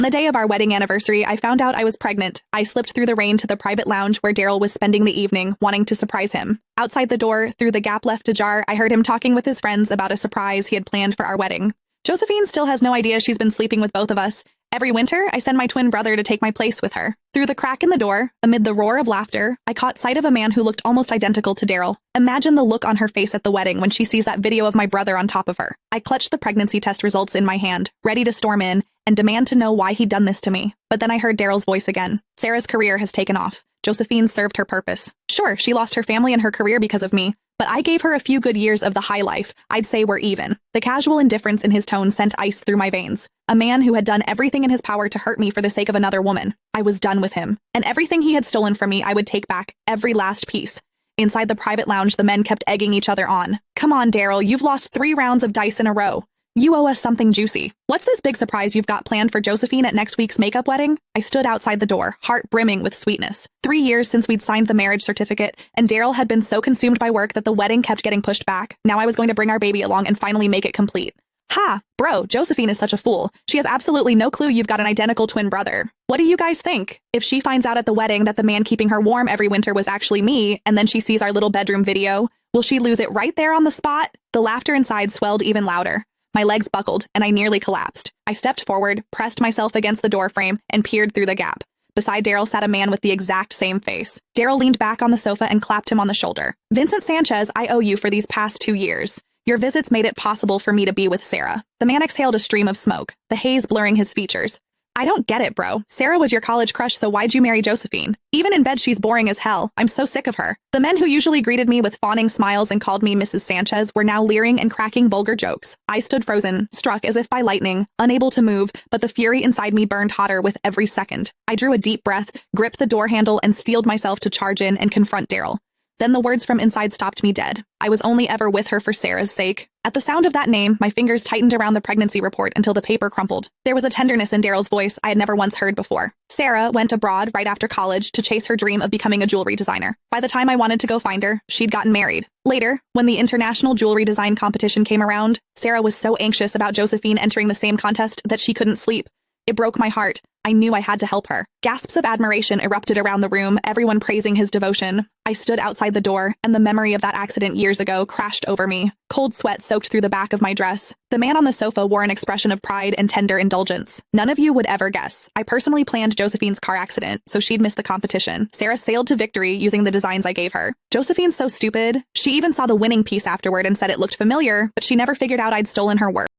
On the day of our wedding anniversary, I found out I was pregnant. I slipped through the rain to the private lounge where Daryl was spending the evening, wanting to surprise him. Outside the door, through the gap left ajar, I heard him talking with his friends about a surprise he had planned for our wedding. Josephine still has no idea she's been sleeping with both of us. Every winter, I send my twin brother to take my place with her. Through the crack in the door, amid the roar of laughter, I caught sight of a man who looked almost identical to Daryl. Imagine the look on her face at the wedding when she sees that video of my brother on top of her. I clutched the pregnancy test results in my hand, ready to storm in and demand to know why he'd done this to me. But then I heard Daryl's voice again. Sarah's career has taken off. Josephine served her purpose. Sure, she lost her family and her career because of me, but I gave her a few good years of the high life. I'd say we're even. The casual indifference in his tone sent ice through my veins. A man who had done everything in his power to hurt me for the sake of another woman. I was done with him. And everything he had stolen from me, I would take back, every last piece. Inside the private lounge, the men kept egging each other on. Come on, Daryl, you've lost 3 rounds of dice in a row. You owe us something juicy. What's this big surprise you've got planned for Josephine at next week's makeup wedding? I stood outside the door, heart brimming with sweetness. 3 years since we'd signed the marriage certificate, and Daryl had been so consumed by work that the wedding kept getting pushed back. Now I was going to bring our baby along and finally make it complete. Ha! Bro, Josephine is such a fool. She has absolutely no clue you've got an identical twin brother. What do you guys think? If she finds out at the wedding that the man keeping her warm every winter was actually me, and then she sees our little bedroom video, will she lose it right there on the spot? The laughter inside swelled even louder. My legs buckled, and I nearly collapsed. I stepped forward, pressed myself against the doorframe, and peered through the gap. Beside Daryl sat a man with the exact same face. Daryl leaned back on the sofa and clapped him on the shoulder. Vincent Sanchez, I owe you for these past 2 years. Your visits made it possible for me to be with Sarah. The man exhaled a stream of smoke, the haze blurring his features. I don't get it, bro. Sarah was your college crush, so why'd you marry Josephine? Even in bed, she's boring as hell. I'm so sick of her. The men who usually greeted me with fawning smiles and called me Mrs. Sanchez were now leering and cracking vulgar jokes. I stood frozen, struck as if by lightning, unable to move, but the fury inside me burned hotter with every second. I drew a deep breath, gripped the door handle, and steeled myself to charge in and confront Daryl. Then the words from inside stopped me dead. I was only ever with her for Sarah's sake. At the sound of that name, my fingers tightened around the pregnancy report until the paper crumpled. There was a tenderness in Daryl's voice I had never once heard before. Sarah went abroad right after college to chase her dream of becoming a jewelry designer. By the time I wanted to go find her, she'd gotten married. Later, when the international jewelry design competition came around, Sarah was so anxious about Josephine entering the same contest that she couldn't sleep. It broke my heart. I knew I had to help her. Gasps of admiration erupted around the room, everyone praising his devotion. I stood outside the door, and the memory of that accident years ago crashed over me. Cold sweat soaked through the back of my dress. The man on the sofa wore an expression of pride and tender indulgence. None of you would ever guess. I personally planned Josephine's car accident, so she'd miss the competition. Sarah sailed to victory using the designs I gave her. Josephine's so stupid. She even saw the winning piece afterward and said it looked familiar, but she never figured out I'd stolen her work.